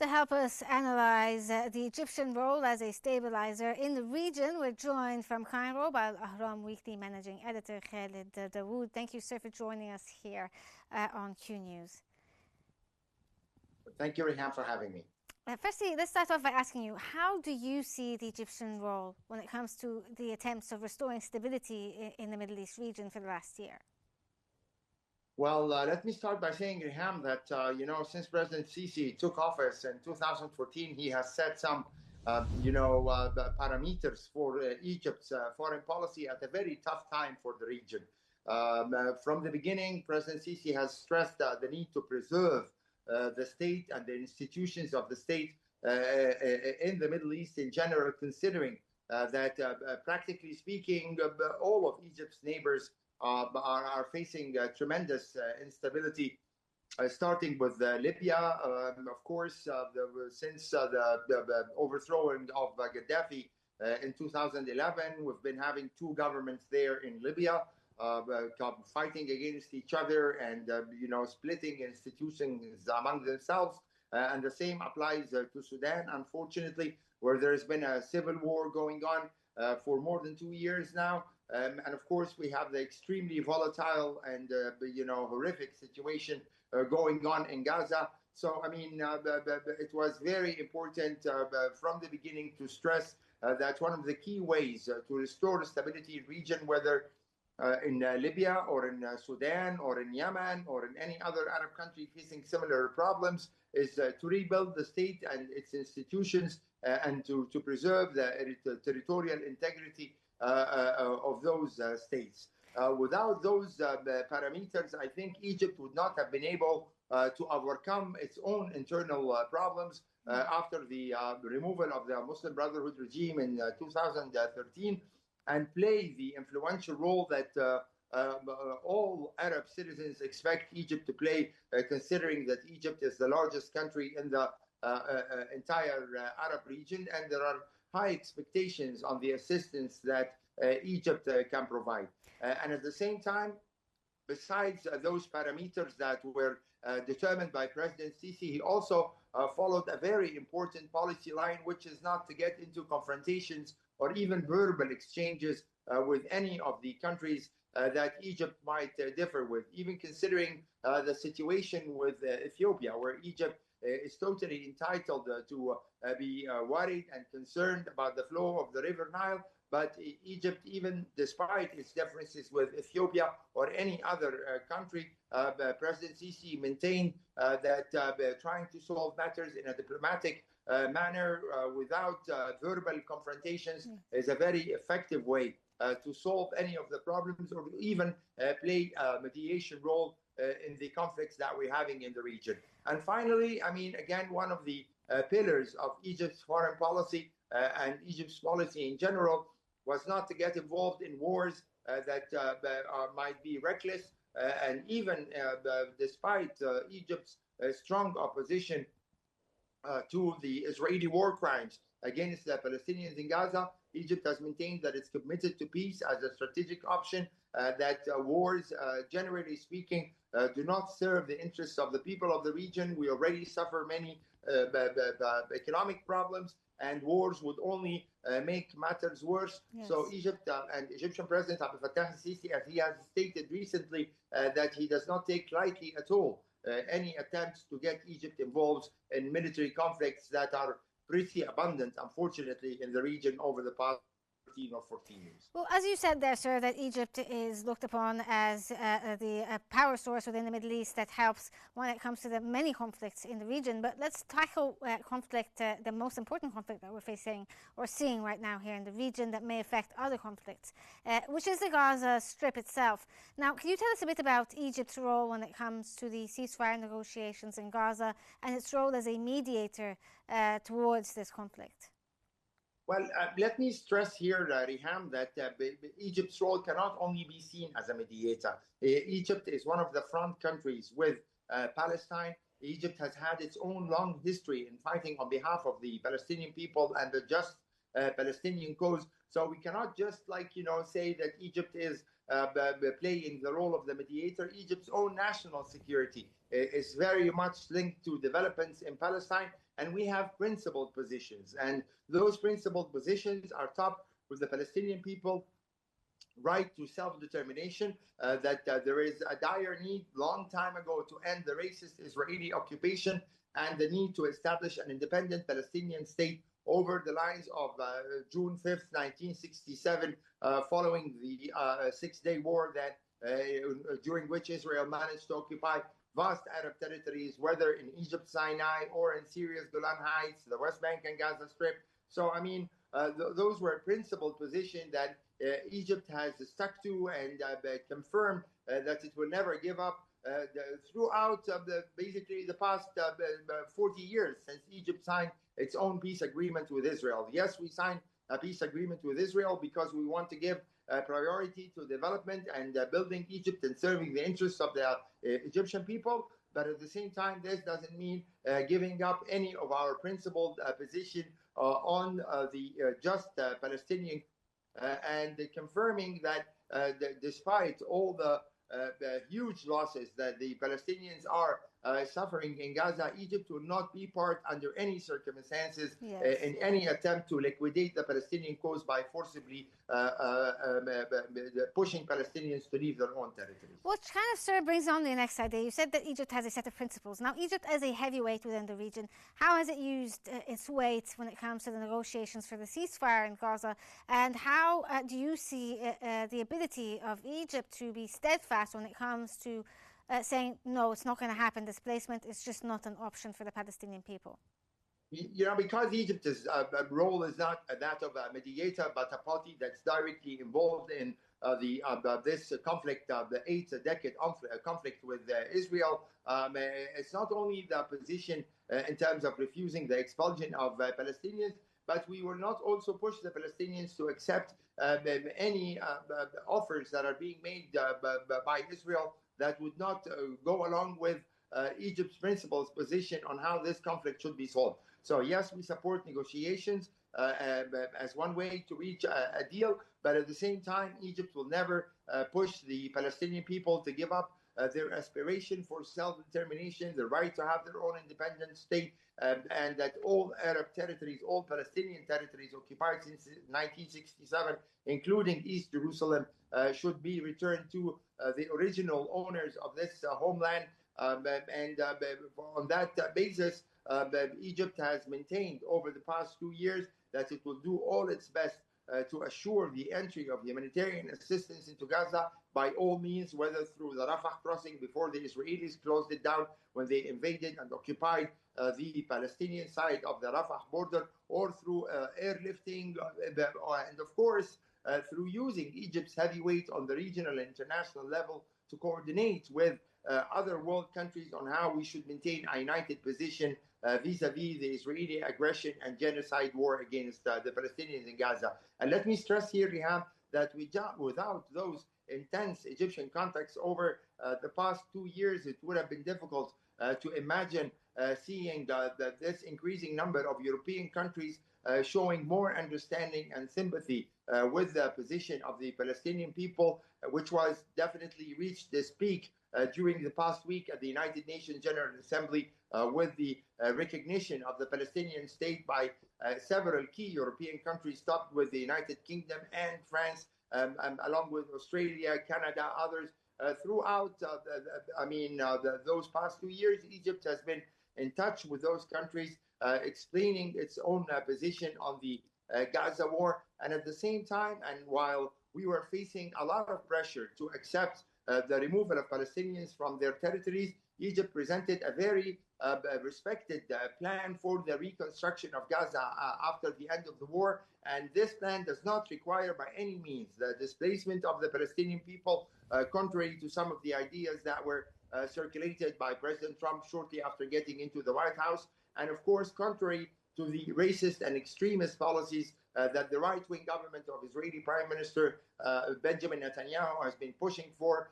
To help us analyse the Egyptian role as a stabiliser in the region, we're joined from Cairo by Al-Ahram Weekly Managing Editor Khalid Dawood. Thank you, sir, for joining us here on Qnews. Thank you, Rehan, for having me. Firstly, let's start off by asking you, how do you see the Egyptian role when it comes to the attempts of restoring stability in the Middle East region for the last year? Well, let me start by saying, Rehan, that, since President Sisi took office in 2014, he has set some, parameters for Egypt's foreign policy at a very tough time for the region. From the beginning, President Sisi has stressed the need to preserve the state and the institutions of the state in the Middle East in general, considering that, practically speaking, all of Egypt's neighbors are facing tremendous instability, starting with Libya, of course, since the overthrowing of Gaddafi in 2011. We've been having two governments there in Libya, fighting against each other and splitting institutions among themselves. And the same applies to Sudan, unfortunately, where there's been a civil war going on for more than 2 years now. And of course, we have the extremely volatile and horrific situation going on in Gaza. So, it was very important from the beginning to stress that one of the key ways to restore stability in region, whether in Libya or in Sudan or in Yemen or in any other Arab country facing similar problems, is to rebuild the state and its institutions and to preserve the territorial integrity of those states. Without those parameters, I think Egypt would not have been able to overcome its own internal problems after the removal of the Muslim Brotherhood regime in 2013, and play the influential role that all Arab citizens expect Egypt to play, considering that Egypt is the largest country in the entire Arab region, and there are high expectations on the assistance that Egypt can provide. And at the same time, besides those parameters that were determined by President Sisi, he also followed a very important policy line, which is not to get into confrontations or even verbal exchanges with any of the countries that Egypt might differ with, even considering the situation with Ethiopia, where Egypt is totally entitled to be worried and concerned about the flow of the River Nile. But Egypt, even despite its differences with Ethiopia or any other country, President Sisi maintained that trying to solve matters in a diplomatic manner without verbal confrontations is a very effective way to solve any of the problems, or even play a mediation role in the conflicts that we're having in the region. And finally, again, one of the pillars of Egypt's foreign policy and Egypt's policy in general was not to get involved in wars that might be reckless. And even despite Egypt's strong opposition to the Israeli war crimes against the Palestinians in Gaza, Egypt has maintained that it's committed to peace as a strategic option, that wars, generally speaking, do not serve the interests of the people of the region. We already suffer many economic problems, and wars would only make matters worse. Yes. So Egypt and Egyptian President Abdel Fattah al-Sisi, as he has stated recently, that he does not take lightly at all any attempts to get Egypt involved in military conflicts that are pretty abundant, unfortunately, in the region over the past 13 or 14 years. Well, as you said there, sir, that Egypt is looked upon as the power source within the Middle East that helps when it comes to the many conflicts in the region. But let's tackle conflict, the most important conflict that we're facing or seeing right now here in the region that may affect other conflicts, which is the Gaza Strip itself. Now, can you tell us a bit about Egypt's role when it comes to the ceasefire negotiations in Gaza and its role as a mediator towards this conflict? Well, let me stress here, Riham, that Egypt's role cannot only be seen as a mediator. Egypt is one of the front countries with Palestine. Egypt has had its own long history in fighting on behalf of the Palestinian people and the just Palestinian cause. So we cannot just say that Egypt is playing the role of the mediator. Egypt's own national security is very much linked to developments in Palestine, and we have principled positions. And those principled positions are top with the Palestinian people right to self-determination, that there is a dire need long time ago to end the racist Israeli occupation and the need to establish an independent Palestinian state over the lines of June 5th, 1967, following the Six-Day War that during which Israel managed to occupy vast Arab territories, whether in Egypt, Sinai, or in Syria's Golan Heights, the West Bank and Gaza Strip. So, I mean, those were principled positions that Egypt has stuck to and confirmed that it will never give up throughout basically the past 40 years since Egypt signed its own peace agreement with Israel. Yes, we signed a peace agreement with Israel because we want to give priority to development and building Egypt and serving the interests of the Egyptian people. But at the same time, this doesn't mean giving up any of our principled position on the just Palestinian and confirming that despite all the huge losses that the Palestinians are suffering in Gaza, Egypt will not be part under any circumstances in any attempt to liquidate the Palestinian cause by forcibly pushing Palestinians to leave their own territories. Which kind of, sir, brings on the next idea. You said that Egypt has a set of principles. Now, Egypt as a heavyweight within the region, how has it used its weight when it comes to the negotiations for the ceasefire in Gaza? And how do you see the ability of Egypt to be steadfast when it comes to saying, no, it's not going to happen, displacement is just not an option for the Palestinian people? You know, because Egypt's role is not that of a mediator, but a party that's directly involved in this conflict, the 8-decade conflict with Israel. It's not only the position in terms of refusing the expulsion of Palestinians, but we will not also push the Palestinians to accept any offers that are being made by Israel that would not go along with Egypt's principles position on how this conflict should be solved. So yes, we support negotiations as one way to reach a deal, but at the same time, Egypt will never push the Palestinian people to give up their aspiration for self-determination, the right to have their own independent state, and that all Arab territories, all Palestinian territories occupied since 1967, including East Jerusalem, should be returned to the original owners of this homeland. And on that basis, Egypt has maintained over the past 2 years that it will do all its best to assure the entry of humanitarian assistance into Gaza by all means, whether through the Rafah crossing before the Israelis closed it down when they invaded and occupied the Palestinian side of the Rafah border, or through airlifting, and of course, through using Egypt's heavyweight on the regional and international level to coordinate with other world countries on how we should maintain a united position vis-a-vis the Israeli aggression and genocide war against the Palestinians in Gaza. And let me stress here, Riham, that without those intense Egyptian contacts over the past 2 years, it would have been difficult to imagine seeing this increasing number of European countries showing more understanding and sympathy with the position of the Palestinian people, which was definitely reached this peak during the past week at the United Nations General Assembly with the recognition of the Palestinian state by several key European countries, topped with the United Kingdom and France, along with Australia, Canada, others. Throughout, those past 2 years, Egypt has been in touch with those countries, explaining its own position on the Gaza war. And at the same time, and while we were facing a lot of pressure to accept the removal of Palestinians from their territories, Egypt presented a very respected plan for the reconstruction of Gaza after the end of the war. And this plan does not require by any means the displacement of the Palestinian people, contrary to some of the ideas that were circulated by President Trump shortly after getting into the White House. And of course, contrary to the racist and extremist policies that the right-wing government of Israeli Prime Minister Benjamin Netanyahu has been pushing for,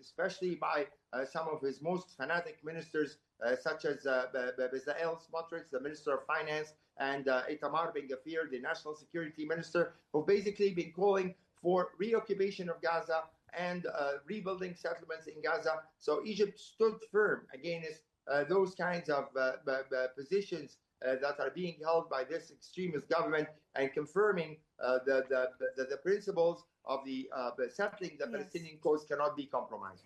especially by some of his most fanatic ministers, such as Bezalel Smotrich, the Minister of Finance, and Itamar Ben-Gvir, the National Security Minister, who've basically been calling for reoccupation of Gaza and rebuilding settlements in Gaza. So Egypt stood firm against those kinds of positions that are being held by this extremist government, and confirming the principles of the settling the Yes. Palestinian cause cannot be compromised.